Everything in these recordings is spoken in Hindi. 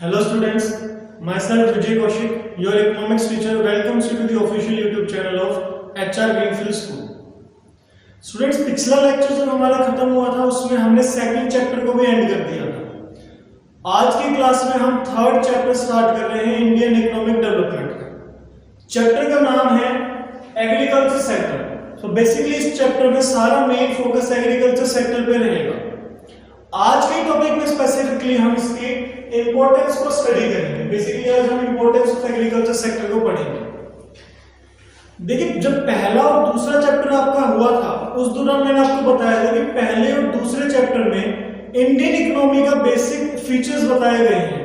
Hello students, myself Vijay Kaushik, your economics teacher welcomes you to the official YouTube channel of HR Greenfield School. Students, पिछला लेक्चर जब हमारा खत्म हुआ था उसमें हमने सेकंड चैप्टर को भी एंड कर दिया था। आज की क्लास में हम थर्ड चैप्टर स्टार्ट कर रहे हैं इंडियन इकोनॉमिक डेवलपमेंट का। चैप्टर का नाम है एग्रीकल्चर सेक्टर। तो बेसिकली इस चैप्टर में सारा मेन फोकस एग्रीकल्चर सेक्टर पे रहेगा। आज के टॉपिक में स्पेसिफिकली हम इसके इंपॉर्टेंस को स्टडी करेंगे। बेसिकली आज हम इंपॉर्टेंस ऑफ एग्रीकल्चर सेक्टर को पढ़ेंगे। देखिए, जब पहला और दूसरा चैप्टर आपका हुआ था उस दौरान मैंने आपको बताया था कि पहले और दूसरे चैप्टर में इंडियन इकोनॉमी का बेसिक फीचर्स बताए गए हैं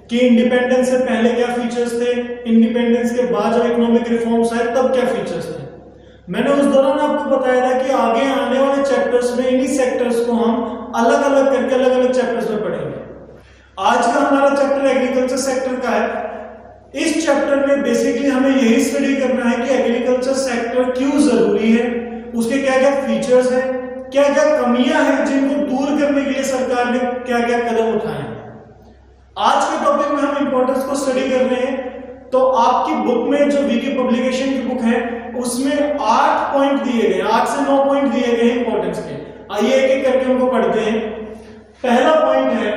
कि इंडिपेंडेंस से पहले क्या फीचर्स थे, इंडिपेंडेंस के बाद जब इकोनॉमिक रिफॉर्म्स आए तब क्या फीचर्स थे। मैंने उस दौरान आपको बताया था कि आगे आने वाले चैप्टर्स में इन्हीं सेक्टर्स को हम अलग अलग करके अलग अलग चैप्टर्स में पढ़ेंगे। आज का हमारा चैप्टर एग्रीकल्चर सेक्टर का है। इस चैप्टर में बेसिकली हमें यही स्टडी करना है कि एग्रीकल्चर सेक्टर क्यों जरूरी है, उसके क्या क्या फीचर्स हैं, क्या क्या कमियां हैं जिनको दूर करने के लिए सरकार ने क्या क्या कदम उठाए हैं। आज के टॉपिक में हम इंपॉर्टेंस को स्टडी कर रहे हैं। तो आपकी बुक में जो वीके पब्लिकेशन की बुक है उसमें 8 पॉइंट दिए गए, 8 से 9 पॉइंट दिए गए हैं इंपॉर्टेंस के। आइए एक एक करके उनको पढ़ते हैं। पहला पॉइंट है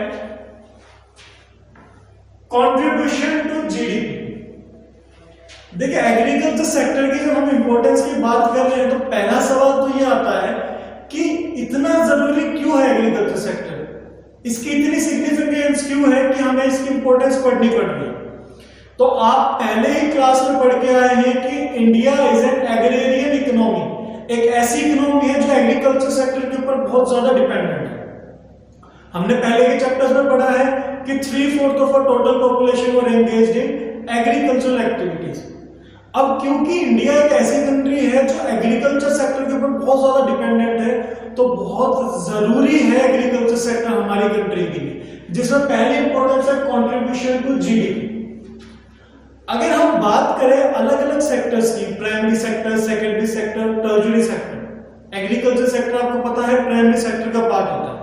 कंट्रीब्यूशन टू जीडीपी। देखिए, एग्रीकल्चर सेक्टर की जब हम इंपॉर्टेंस की बात कर रहे हैं तो पहला सवाल तो ये आता है कि इतना जरूरी क्यों है एग्रीकल्चर सेक्टर, इसकी इतनी सिग्निफिकेंस क्यों है कि हमें इसकी इंपॉर्टेंस पढ़नी पड़ रही है। तो आप पहले ही क्लास में पढ़ के आए हैं कि India is an agrarian economy, एक ऐसी इकोनॉमी है जो एग्रीकल्चर सेक्टर के ऊपर बहुत ज्यादा डिपेंडेंट है। हमने पहले के चैप्टर्स में पढ़ा है कि 3/4 of total population were engaged in agricultural activities. अब क्योंकि इंडिया एक ऐसी कंट्री है जो एग्रीकल्चर सेक्टर के ऊपर बहुत ज्यादा डिपेंडेंट है, तो बहुत जरूरी है एग्रीकल्चर सेक्टर हमारी कंट्री के लिए, जिसमें पहली इंपॉर्टेंस है कंट्रीब्यूशन टू जीडीपी। अगर हम बात करें अलग अलग सेक्टर्स की, primary sector, secondary sector, tertiary sector, agriculture sector आपको पता है प्राइमरी सेक्टर का पार्ट होता है।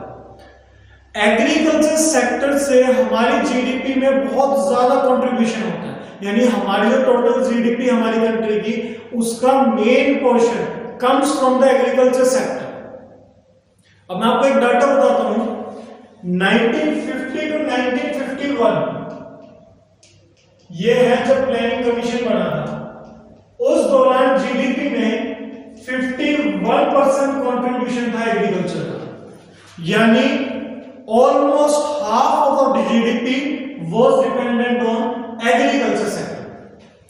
एग्रीकल्चर सेक्टर से हमारी जीडीपी में बहुत ज्यादा कंट्रीब्यूशन होता है, यानी हमारी जो टोटल जीडीपी हमारी कंट्री की उसका main portion comes from the agriculture sector. अब मैं आपको एक डाटा बताता हूं। 1950 टू 1951 ये है जब प्लानिंग कमीशन बना था। उस दौरान जीडीपी में 51% कंट्रीब्यूशन था एग्रीकल्चर का, यानी almost half of the GDP was dependent on agriculture sector,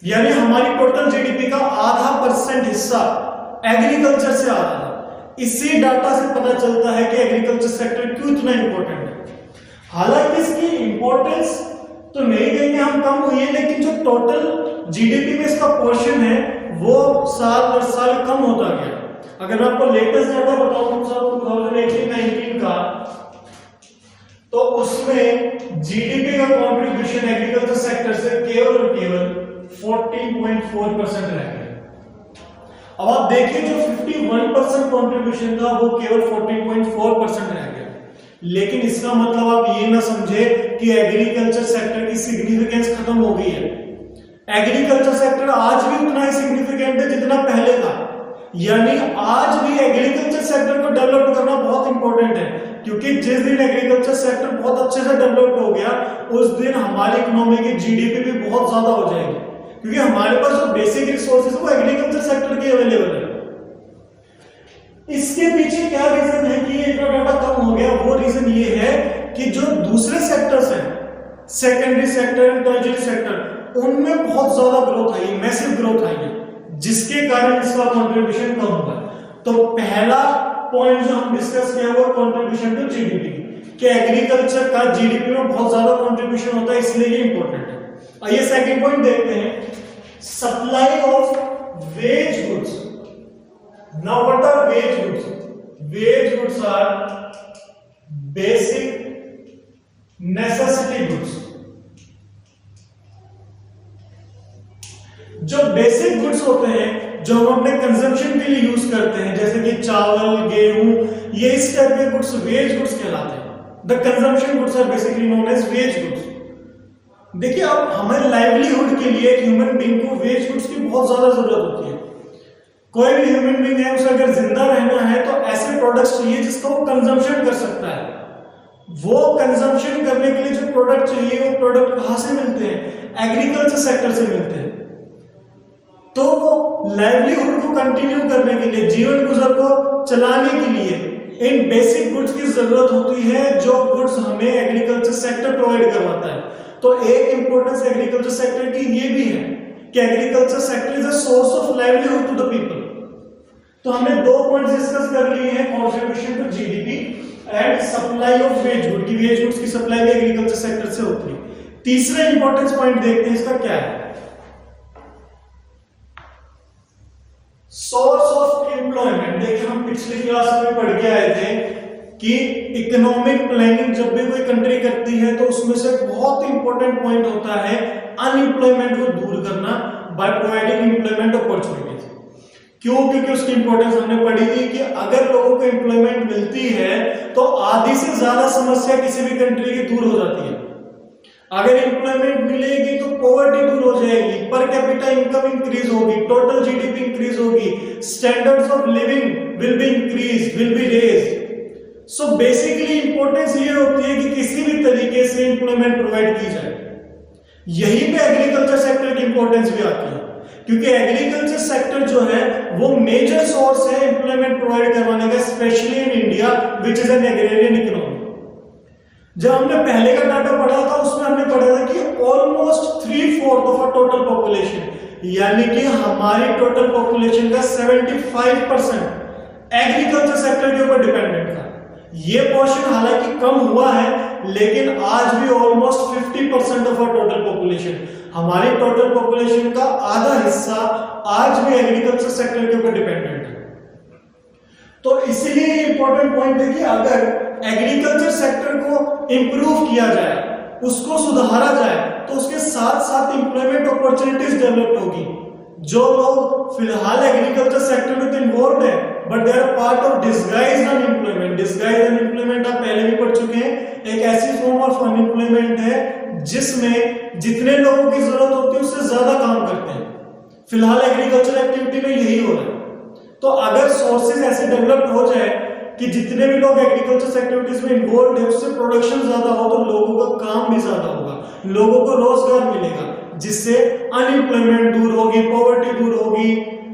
यानी हमारी टोटल जीडीपी का आधा % हिस्सा एग्रीकल्चर से आता था। इसी डाटा से पता चलता है कि एग्रीकल्चर सेक्टर क्यों इतना इंपॉर्टेंट है। हालांकि इसकी इंपॉर्टेंस तो नहीं कहेंगे हम कम हुई है, लेकिन जो टोटल जीडीपी में इसका पोर्शन है वो साल दर साल कम होता गया। अगर मैं आपको लेटेस्ट डाटा बताऊं 2018-19 का, तो उसमें जीडीपी का कंट्रीब्यूशन एग्रीकल्चर सेक्टर से केवल और केवल 14.4% रह गया। अब आप देखिए, जो 51% कंट्रीब्यूशन था वो केवल 14.4% रह गया। लेकिन इसका मतलब आप ये ना समझे कि एग्रीकल्चर सेक्टर की सिग्निफिकेंस खत्म हो गई है। एग्रीकल्चर सेक्टर आज भी उतना ही सिग्निफिकेंट है जितना पहले था, यानी आज भी एग्रीकल्चर सेक्टर को डेवलप करना बहुत इंपॉर्टेंट है, क्योंकि जिस दिन एग्रीकल्चर सेक्टर बहुत अच्छे से डेवलप हो गया उस दिन हमारी इकोनॉमी की जीडीपी भी बहुत ज्यादा हो जाएगी, क्योंकि हमारे पास जो बेसिक रिसोर्सेज है वो एग्रीकल्चर सेक्टर के अवेलेबल है। इसके पीछे क्या रीजन है कि ये इतना डाटा कम हो गया? वो रीजन ये है कि जो दूसरे सेक्टर्स हैं, सेकेंडरी सेक्टर, टर्शियरी सेक्टर, उनमें बहुत ज्यादा ग्रोथ आई है, मैसिव ग्रोथ आई है, जिसके कारण इसका कंट्रीब्यूशन कम हुआ। तो पहला पॉइंट जो हम डिस्कस किया वो कंट्रीब्यूशन टू जीडीपी, कि एग्रीकल्चर का जीडीपी में बहुत ज्यादा कंट्रीब्यूशन होता है, इसलिए ये इंपॉर्टेंट है। आइए सेकंड पॉइंट देखते हैं, supply of wage goods. Now what are wage goods? Wage goods are basic necessity goods. जो बेसिक गुड्स होते हैं जो हम अपने कंजम्पशन के लिए यूज करते हैं, जैसे कि चावल, गेहूं, ये इस टाइप के गुड्स वेज गुड्स कहलाते हैं। The consumption goods are basically known as wage goods. देखिए अब हमारे लाइवलीहुड के लिए एक ह्यूमन बीइंग को वेज गुड्स की बहुत ज्यादा जरूरत होती है। कोई भी ह्यूमन बीइंग है, उसे अगर जिंदा रहना है तो ऐसे प्रोडक्ट्स चाहिए जिसका वो कंजम्पशन कर सकता है। वो कंजम्पशन करने के लिए जो प्रोडक्ट चाहिए वो प्रोडक्ट कहां से मिलते हैं? एग्रीकल्चर सेक्टर से मिलते हैं। तो लाइवलीहुड को कंटिन्यू करने के लिए, जीवन गुजर को चलाने के लिए इन बेसिक गुड्स की जरूरत होती है, जो गुड्स हमें एग्रीकल्चर सेक्टर प्रोवाइड करवाता है। तो एक इंपॉर्टेंस एग्रीकल्चर सेक्टर की ये भी है कि agriculture sector is a source of livelihood to the people. तो हमने दो पॉइंट्स डिस्कस कर लिए हैं, contribution to GDP and supply of wage good, की वेज गुड्स की सप्लाई भी एग्रीकल्चर सेक्टर से होती है। तीसरा इंपॉर्टेंस पॉइंट देखते हैं, इसका क्या है? Source of employment. देखिए हम पिछली क्लास में पढ़ के आए थे कि इकोनॉमिक प्लानिंग जब भी कोई कंट्री करती है तो उसमें से बहुत इंपॉर्टेंट पॉइंट होता है अनएम्प्लॉयमेंट को दूर करना बाय प्रोवाइडिंग एम्प्लॉयमेंट अपॉर्चुनिटीज। क्यों? क्योंकि उसकी इंपॉर्टेंस हमने पढ़ी थी कि अगर लोगों को एम्प्लॉयमेंट मिलती है तो आधी से ज्यादा समस्या किसी भी कंट्री की दूर हो जाती है। अगर एम्प्लॉयमेंट मिलेगी तो पॉवर्टी दूर हो जाएगी, पर कैपिटा इनकम इंक्रीज होगी, टोटल जीडीपी इंक्रीज होगी, standards of living will be increase, will be raised. So basically importance ये होती है कि किसी भी तरीके से एम्प्लॉयमेंट प्रोवाइड की जाए। यहीं पे एग्रीकल्चर सेक्टर की इंपॉर्टेंस भी आती है, क्योंकि एग्रीकल्चर सेक्टर जो है वो मेजर सोर्स है एम्प्लॉयमेंट प्रोवाइड करवाने का, specially in India which is an agrarian economy. जब हमने पहले का डाटा पढ़ा था उसमें हमने पढ़ा था कि almost 3/4 of a total population, यानी कि हमारी टोटल पॉपुलेशन का 75% एग्रीकल्चर सेक्टर के ऊपर डिपेंडेंट था। ये पोर्शन हालांकि कम हुआ है, लेकिन आज भी almost 50% of a total population, हमारी टोटल पॉपुलेशन का आधा हिस्सा आज भी एग्रीकल्चर सेक्टर के ऊपर डिपेंडेंट है। तो इसीलिए इंपॉर्टेंट पॉइंट है कि अगर एग्रीकल्चर सेक्टर को इंप्रूव किया जाए, उसको सुधारा जाए, तो उसके साथ साथ इंप्लॉयमेंट अपॉर्चुनिटीज डेवलप होगी। जो लोग फिलहाल एग्रीकल्चर सेक्टर में तो इन्वॉल्व है but they are part of disguised unemployment. Disguised unemployment आप पहले भी पढ़ चुके हैं, एक ऐसी फॉर्म ऑफ अनएम्प्लॉयमेंट है जिसमें जितने लोगों की जरूरत होती है उससे ज्यादा काम करते हैं। फिलहाल एग्रीकल्चर एक्टिविटी में यही हो रहा है। तो अगर सोर्सेज ऐसे डेवलप हो जाए कि जितने भी लोग एग्रीकल्चर एक्टिविटीज में इन्वॉल्व है उससे प्रोडक्शन ज्यादा हो, तो लोगों का काम भी ज्यादा होगा, लोगों को रोजगार मिलेगा, जिससे अनएम्प्लॉयमेंट दूर होगी, पॉवर्टी दूर होगी,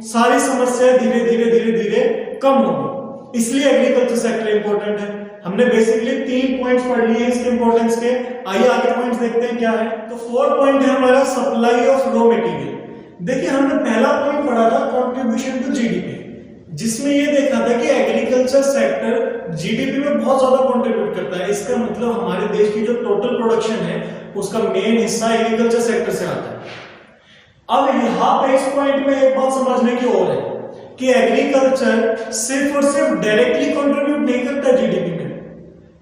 सारी समस्याएं धीरे धीरे धीरे धीरे कम होगी। इसलिए एग्रीकल्चर सेक्टर इंपॉर्टेंट है। हमने बेसिकली 3 पॉइंट्स पढ़ लिए इसके इंपॉर्टेंस के। आइए आगे पॉइंट्स देखते हैं क्या है। तो 4th पॉइंट है हमारा सप्लाई ऑफ रॉ मटेरियल। देखिए हमने पहला पॉइंट पढ़ा था कंट्रीब्यूशन टू जीडीपी, जिसमें ये देखा था कि एग्रीकल्चर सेक्टर जीडीपी में बहुत ज्यादा कंट्रीब्यूट करता है। इसका मतलब हमारे देश की जो टोटल प्रोडक्शन है उसका मेन हिस्सा एग्रीकल्चर सेक्टर से आता है। अब यहां पे इस पॉइंट में एक बात समझने की और है कि एग्रीकल्चर सिर्फ और सिर्फ डायरेक्टली कंट्रीब्यूट नहीं करता जीडीपी में,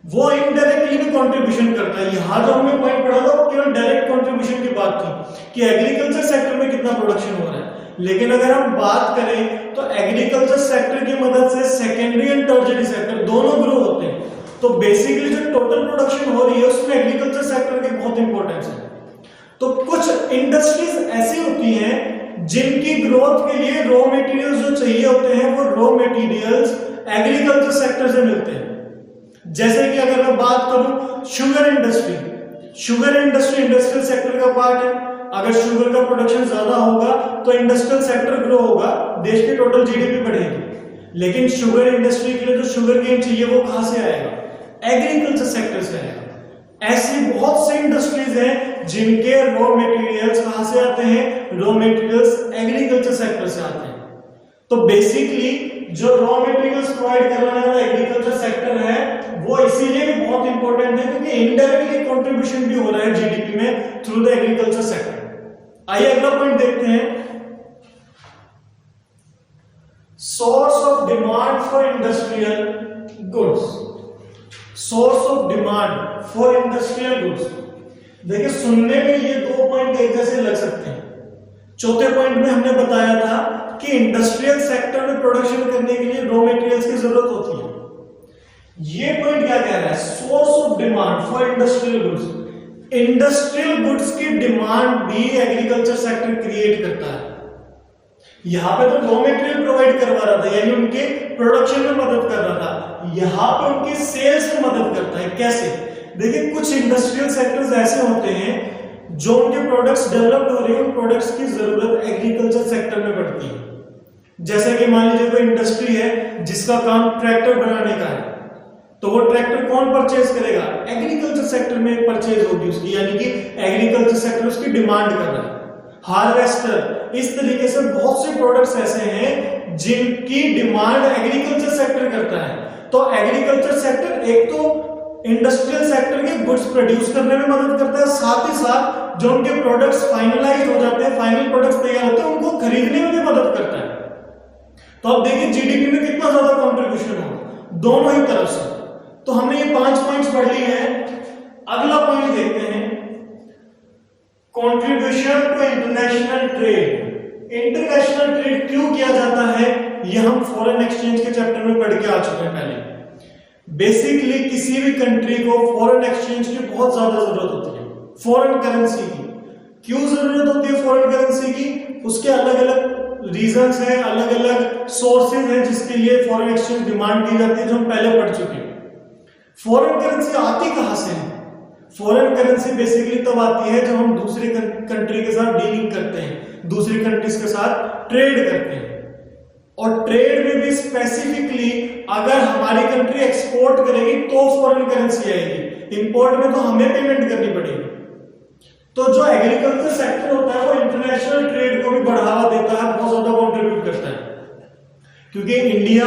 वो इनडायरेक्टली भी कंट्रीब्यूशन करता है। यहां जो हमने पॉइंट पढ़ा था वो केवल डायरेक्ट कंट्रीब्यूशन की बात थी कि एग्रीकल्चर सेक्टर में कितना प्रोडक्शन हो रहा है, लेकिन अगर हम बात करें तो एग्रीकल्चर सेक्टर की मदद से सेकेंडरी एंड टर्शियरी सेक्टर दोनों ग्रो होते हैं। तो बेसिकली जो टोटल प्रोडक्शन हो रही है उसमें एग्रीकल्चर सेक्टर की बहुत इंपॉर्टेंस है। तो कुछ इंडस्ट्रीज ऐसी होती हैं जिनकी ग्रोथ के लिए रॉ मटेरियल्स जो चाहिए होते हैं वो रॉ मटेरियल्स एग्रीकल्चर सेक्टर से मिलते हैं। जैसे कि अगर मैं बात करूं sugar industry, sugar industry industrial sector का पार्ट है। अगर शुगर का प्रोडक्शन ज्यादा होगा तो इंडस्ट्रियल सेक्टर ग्रो होगा, देश की टोटल जीडीपी बढ़ेगी। लेकिन शुगर इंडस्ट्री के लिए जो शुगर केन चाहिए वो कहां से आएगा? एग्रीकल्चर सेक्टर से आएगा। ऐसी बहुत सी इंडस्ट्रीज हैं जिनके रॉ मटेरियल्स कहां से आते हैं? रॉ मटेरियल्स एग्रीकल्चर सेक्टर से आते हैं। तो बेसिकली जो रॉ मटेरियल्स प्रोवाइड करने वाला एग्रीकल्चर सेक्टर है वो इसीलिए भी बहुत इंपॉर्टेंट है क्योंकि इनडायरेक्टली कंट्रीब्यूशन भी हो रहा है जीडीपी में थ्रू द एग्रीकल्चर सेक्टर। आइए अगला पॉइंट देखते हैं, source of demand for industrial goods. Source of demand for industrial goods, देखिए सुनने में ये 2 पॉइंट एक जैसे लग सकते हैं। चौथे पॉइंट में हमने बताया था कि इंडस्ट्रियल सेक्टर में प्रोडक्शन करने के लिए रॉ मटेरियल्स की जरूरत होती है। ये पॉइंट क्या कह रहा है? Source of demand for industrial goods. Industrial goods की डिमांड भी एग्रीकल्चर सेक्टर क्रिएट करता है। यहां पे तो रॉ मटेरियल प्रोवाइड करवा रहा था, यानी उनके प्रोडक्शन में मदद कर रहा था, यहां पे उनकी सेल्स में मदद करता है। कैसे? देखिए, कुछ इंडस्ट्रियल सेक्टर्स ऐसे होते हैं जो उनके प्रोडक्ट्स डेवलप्ड हो रहे हैं, उन प्रोडक्ट्स की जरूरत एग्रीकल्चर सेक्टर में पड़ती है। जैसे कि मान लीजिए कोई इंडस्ट्री है जिसका काम ट्रैक्टर बनाने का है, तो वो ट्रैक्टर कौन परचेज करेगा? एग्रीकल्चर सेक्टर में परचेज होगी उसकी, यानी कि एग्रीकल्चर सेक्टर उसकी डिमांड कर रहा है। हार्वेस्टर, इस तरीके से बहुत से प्रोडक्ट्स ऐसे हैं जिनकी डिमांड एग्रीकल्चर सेक्टर करता है। तो एग्रीकल्चर सेक्टर एक तो इंडस्ट्रियल सेक्टर के गुड्स प्रोड्यूस करने में मदद करता है, साथ ही साथ जो उनके प्रोडक्ट्स फाइनलाइज हो जाते हैं, फाइनल प्रोडक्ट्स तैयार होते हैं, उनको खरीदने में भी मदद करता है। तो अब देखिए जीडीपी में कितना ज्यादा कंट्रीब्यूशन हो दोनों ही तरफ से। तो हमने ये 5 पॉइंट्स पढ़ लिए हैं। अगला पॉइंट देखते हैं, contribution to international trade. International trade क्यों किया जाता है, यह हम फॉरेन एक्सचेंज के चैप्टर में पढ़ के आ चुके हैं पहले। बेसिकली किसी भी कंट्री को फॉरेन एक्सचेंज की बहुत ज्यादा जरूरत होती है, फॉरेन करेंसी की। क्यों जरूरत होती है फॉरेन करेंसी की? उसके अलग अलग रीजंस हैं, अलग अलग सोर्सेज हैं जिसके लिए फॉरेन एक्सचेंज डिमांड की जाती है, जो हम पहले पढ़ चुके हैं। फॉरेन करेंसी आती कहां से है? फॉरेन करेंसी बेसिकली तब आती है जब हम दूसरी कंट्री के साथ डीलिंग करते हैं, दूसरी कंट्रीज के साथ ट्रेड करते हैं। और ट्रेड में भी स्पेसिफिकली अगर हमारी कंट्री एक्सपोर्ट करेगी तो फॉरेन करेंसी आएगी, इंपोर्ट में तो हमें पेमेंट करनी पड़ेगी। तो जो एग्रीकल्चर सेक्टर होता है वो इंटरनेशनल ट्रेड को भी बढ़ावा देता है, बहुत ज्यादा कंट्रीब्यूट करता है। क्योंकि इंडिया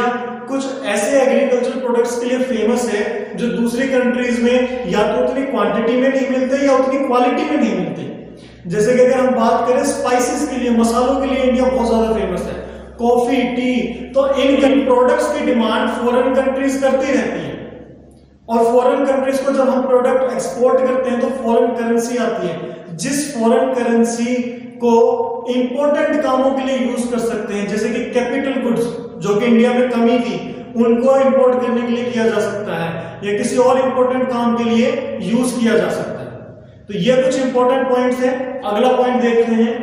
कुछ ऐसे एग्रीकल्चर प्रोडक्ट्स के लिए फेमस है जो दूसरी कंट्रीज में या तो उतनी क्वांटिटी में नहीं मिलते या उतनी क्वालिटी में नहीं मिलते। जैसे कि अगर हम बात करें स्पाइसेस के लिए, मसालों के लिए इंडिया बहुत ज्यादा फेमस है, कॉफी, टी। तो इन प्रोडक्ट्स की डिमांड फॉरेन कंट्रीज करती रहती है, और फॉरेन कंट्रीज को जब हम प्रोडक्ट एक्सपोर्ट करते हैं तो फॉरेन करेंसी आती है, जिस फॉरेन करेंसी को इंपॉर्टेंट कामों के लिए यूज कर सकते हैं, जैसे कि कैपिटल गुड्स जो कि इंडिया में कमी थी उनको इंपोर्ट करने के लिए किया जा सकता है, या किसी और इंपॉर्टेंट काम के लिए यूज किया जा सकता है। तो ये कुछ इंपॉर्टेंट पॉइंट्स हैं। अगला पॉइंट देखते हैं।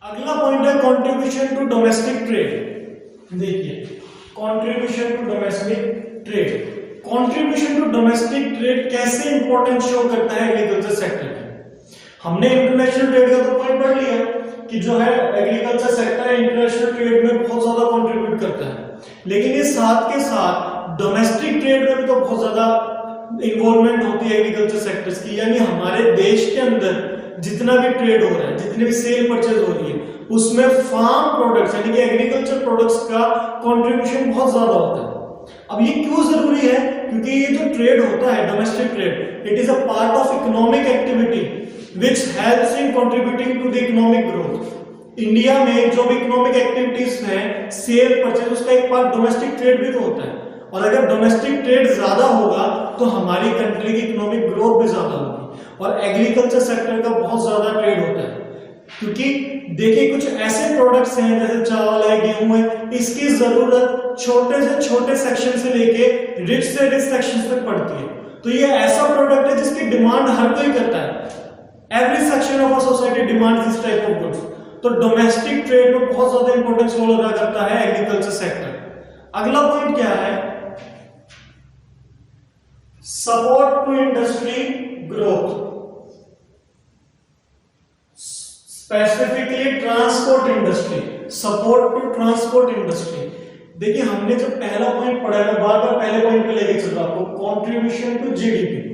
अगला पॉइंट है कंट्रीब्यूशन टू डोमेस्टिक ट्रेड। देखिए, contribution to domestic trade, contribution to domestic trade कैसे इंपॉर्टेंट शो करता है एग्रीकल्चर सेक्टर में। हमने इंटरनेशनल ट्रेड का तो पॉइंट पढ़ लिया कि जो है एग्रीकल्चर सेक्टर इंटरनेशनल ट्रेड में बहुत ज्यादा कंट्रीब्यूट करता है, लेकिन ये साथ के साथ डोमेस्टिक ट्रेड में भी तो बहुत ज्यादा इन्वॉल्वमेंट होती है एग्रीकल्चर सेक्टर्स की। यानी हमारे देश के अंदर जितना भी ट्रेड हो रहा है, जितनी भी सेल परचेज हो रही है, उसमें फार्म प्रोडक्ट्स यानी कि एग्रीकल्चर प्रोडक्ट्स का कंट्रीब्यूशन बहुत ज्यादा होता है। अब ये क्यों जरूरी है? क्योंकि ये जो ट्रेड होता है domestic trade, it is a part of economic activity which helps in contributing to the economic growth। India में जो भी इकोनॉमिक एक्टिविटीज हैं, सेल परचेज, उसका एक पार्ट डोमेस्टिक ट्रेड भी तो होता है। और अगर डोमेस्टिक ट्रेड ज्यादा होगा तो हमारी कंट्री की इकोनॉमिक ग्रोथ भी ज्यादा होगी। और एग्रीकल्चर सेक्टर का बहुत ज्यादा ट्रेड होता है, क्योंकि देखिए कुछ ऐसे प्रोडक्ट्स हैं जैसे चावल है, गेहूं है, इसकी जरूरत छोटे से छोटे सेक्शन से लेके रिच से रिच सेक्शन तक पड़ती है। तो ये ऐसा प्रोडक्ट है जिसकी डिमांड हर कोई करता है। Every section of a society demands this type of goods। तो डोमेस्टिक ट्रेड में बहुत ज्यादा इंपॉर्टेंस रोल अदा करता है एग्रीकल्चर सेक्टर। अगला पॉइंट क्या है? Support to industry growth, specifically transport industry, support to transport industry. देखिए, हमने जब पहला पॉइंट पढ़ा है, बार बार पहले पॉइंट पे लेके चल रहा हूं, कंट्रीब्यूशन टू जीडीपी।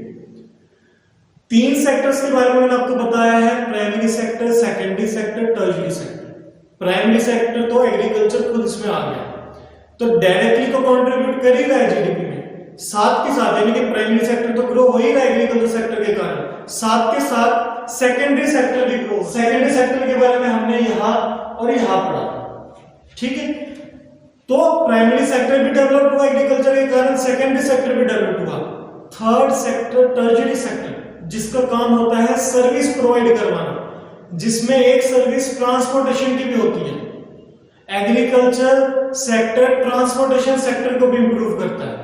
3 सेक्टर्स के बारे में मैंने आपको बताया है, primary sector, secondary sector, tertiary sector. Primary sector तो एग्रीकल्चर खुद इसमें आ गया, तो डायरेक्टली तो कंट्रीब्यूट कर ही रहा है जीडीपी में, साथ के साथ यानी कि प्राइमरी सेक्टर तो ग्रो हो ही रहा है एग्रीकल्चर सेक्टर के कारण, साथ के साथ सेकेंडरी सेक्टर भी ग्रो। सेकेंडरी सेक्टर के बारे में हमने यहां और यहां पढ़ा, ठीक है। तो प्राइमरी सेक्टर भी डेवलप हुआ एग्रीकल्चर के कारण, सेकेंडरी सेक्टर भी डेवलप हुआ। थर्ड सेक्टर टर्शियरी सेक्टर, जिसका काम होता है सर्विस प्रोवाइड करवाना, जिसमें एक सर्विस ट्रांसपोर्टेशन की भी होती है। एग्रीकल्चर सेक्टर ट्रांसपोर्टेशन सेक्टर को भी इंप्रूव करता है।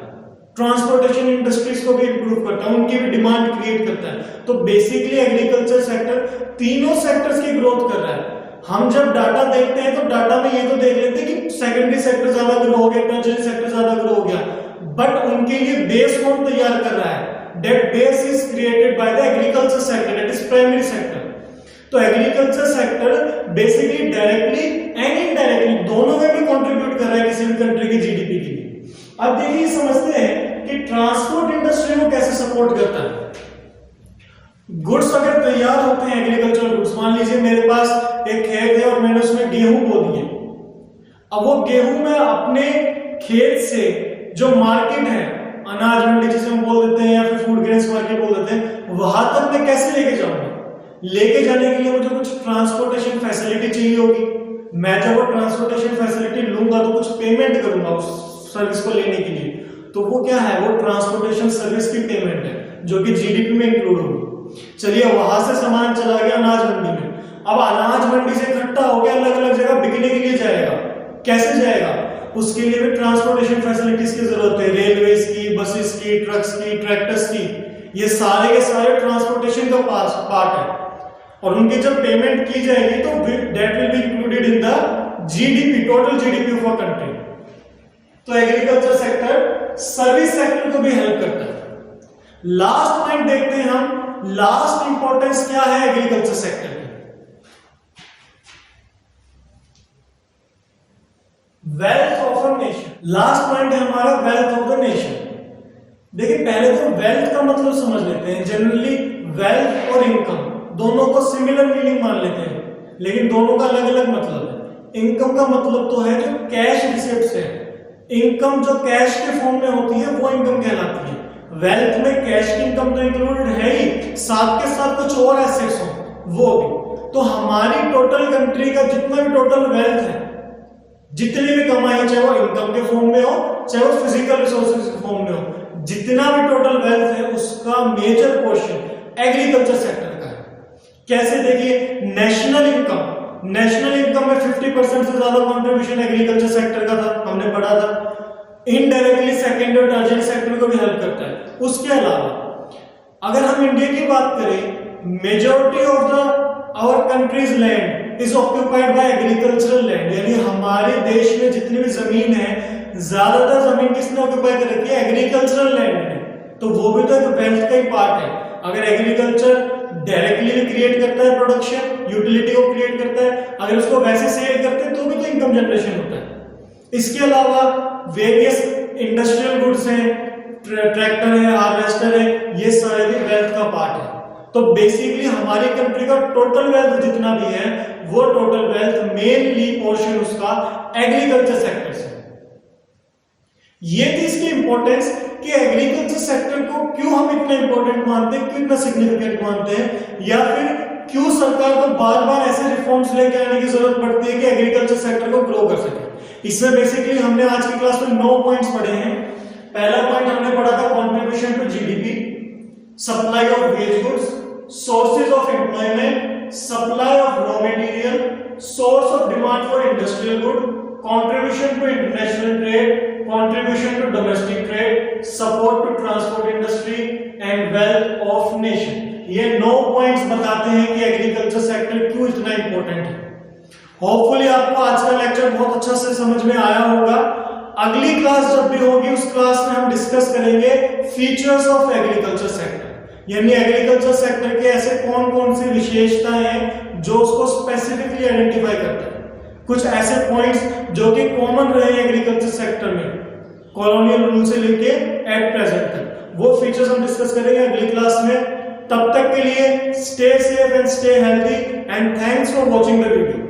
ट्रांसपोर्टेशन इंडस्ट्रीज को भी इंप्रूव करता है, उनकी भी डिमांड क्रिएट करता है। तो बेसिकली एग्रीकल्चर सेक्टर तीनों सेक्टर्स की ग्रोथ कर रहा है। हम जब डाटा देखते हैं तो डाटा में ये तो देख लेते हैं कि सेकेंडरी सेक्टर ज्यादा ग्रो हो गया, टर्शियरी सेक्टर ज्यादा ग्रो हो गया, बट उनके लिए बेस कौन तैयार कर रहा है? That base is created by the agriculture sector, that is primary sector. तो agriculture sector basically directly and indirectly दोनों में भी कंट्रीब्यूट कर रहा है किसी भी कंट्री की जीडीपी के लिए। अब देखिए समझते हैं कि ट्रांसपोर्ट इंडस्ट्री को कैसे सपोर्ट करता है। गुड्स अगर तैयार होते हैं, एग्रीकल्चर गुड्स, मान लीजिए मेरे पास एक खेत है और मैंने उसमें गेहूं बो दिए। अब वो गेहूं मैं अपने खेत से जो मार्केट है, अनाज मंडी जिसे हम बोल देते हैं या फिर फूड ग्रेन्स मार्केट बोल देते हैं, वहां तक मैं कैसे लेके जाऊंगा? लेके जाने के लिए मुझे कुछ ट्रांसपोर्टेशन फैसिलिटी चाहिए होगी। मैं जब वो ट्रांसपोर्टेशन फैसिलिटी लूंगा तो कुछ पेमेंट करूंगा उस सर्विस को लेने के लिए, तो वो क्या है? वो ट्रांसपोर्टेशन सर्विस की पेमेंट है जो कि जीडीपी में इंक्लूड होगी। चलिए वहां से सामान चला गया अनाज मंडी में, अब अनाज मंडी से इकट्ठा हो गया अलग अलग जगह बिकने के लिए जाएगा, कैसे जाएगा? उसके लिए भी ट्रांसपोर्टेशन फैसिलिटीज की जरूरत है, रेलवेज की, बसेस की, ट्रक्स की, ट्रैक्टर्स की, ये सारे के सारे ट्रांसपोर्टेशन का पार्ट है। और उनकी जब पेमेंट की जाएगी तो that will be included in the GDP, total GDP of a country. तो एग्रीकल्चर सेक्टर सर्विस सेक्टर को भी हेल्प करता है। लास्ट पॉइंट देखते हैं हम, लास्ट इंपॉर्टेंस क्या है एग्रीकल्चर सेक्टर की? Wealth of a nation. Last point है हमारा वेल्थ ऑफ द नेशन। देखिए पहले तो वेल्थ का मतलब समझ लेते हैं। जनरली वेल्थ और इनकम दोनों को सिमिलर मीनिंग मान लेते हैं, लेकिन दोनों का अलग अलग मतलब है। इनकम का मतलब तो है जो कैश रिसिप्ट्स है, इनकम जो कैश के फॉर्म में होती है वो इनकम कहलाती है। वेल्थ में कैश की इनकम तो इंक्लूडेड है ही, साथ के साथ कुछ और एसेट्स हो वो भी। तो हमारी टोटल कंट्री का जितना भी टोटल वेल्थ है, जितनी भी कमाई, चाहे वो इनकम के फॉर्म में हो चाहे वो फिजिकल रिसोर्सेज के फॉर्म में हो, जितना भी टोटल वेल्थ है उसका मेजर पोर्शन एग्रीकल्चर सेक्टर का है। कैसे? देखिए नेशनल इनकम में 50% से ज्यादा कंट्रीब्यूशन एग्रीकल्चर सेक्टर का था, हमने पढ़ा था। इनडायरेक्टली सेकेंडरी और टर्शियरी सेक्टर को भी हेल्प करता है। उसके अलावा अगर हम इंडिया की बात करें, majority of the our country's land is occupied by agricultural land, यानी हमारे देश में जितनी भी जमीन है ज्यादातर जमीन किसने ऑक्यूपाई कर रखी है? एग्रीकल्चरल लैंड ने। तो वो भी तो एक वेल्थ का ही पार्ट है। अगर एग्रीकल्चर डायरेक्टली भी क्रिएट करता है प्रोडक्शन, यूटिलिटी को क्रिएट करता है, अगर उसको वैसे सेल करते हैं तो भी तो इनकम जनरेशन होता है। इसके अलावा वेरियस इंडस्ट्रियल गुड्स हैं, ट्रैक्टर है, हार्वेस्टर है, ये सारे भी वेल्थ का पार्ट है। तो बेसिकली हमारी कंट्री का टोटल वेल्थ जितना भी है वो टोटल वेल्थ मेनली पोर्शन उसका एग्रीकल्चर सेक्टर से। ये थी इसकी इंपॉर्टेंस कि एग्रीकल्चर सेक्टर को क्यों हम इतना इंपॉर्टेंट मानते हैं, क्यों इतना सिग्निफिकेंट मानते हैं, या फिर क्यों सरकार को बार बार ऐसे रिफॉर्म्स लेके आने की जरूरत पड़ती है कि एग्रीकल्चर सेक्टर को ग्रो कर सके। इसमें बेसिकली हमने आज की क्लास में 9 पॉइंट्स पढ़े हैं। पहला पॉइंट हमने पढ़ा था contribution to GDP, supply of wage goods, sources of employment, supply of raw material, source of demand for industrial good, contribution to international trade, contribution to domestic trade, support to transport industry and wealth of nation। ये 9 पॉइंट्स बताते हैं कि एग्रीकल्चर सेक्टर क्यों इतना इंपॉर्टेंट है। होपफुली आपको आज का लेक्चर बहुत अच्छा से समझ में आया होगा। अगली क्लास जब भी होगी उस क्लास में हम डिस्कस करेंगे फीचर्स ऑफ एग्रीकल्चर सेक्टर, यानी एग्रीकल्चर सेक्टर के ऐसे कौन कौन सी विशेषताएं हैं जो उसको स्पेसिफिकली आइडेंटिफाई करता है। कुछ ऐसे पॉइंट्स जो कि कॉमन रहे एग्रीकल्चर सेक्टर में कॉलोनियल रूल से लेके एट प्रेजेंट तक, वो फीचर्स हम डिस्कस करेंगे अगली क्लास में। तब तक के लिए stay safe and stay healthy and thanks for watching the video.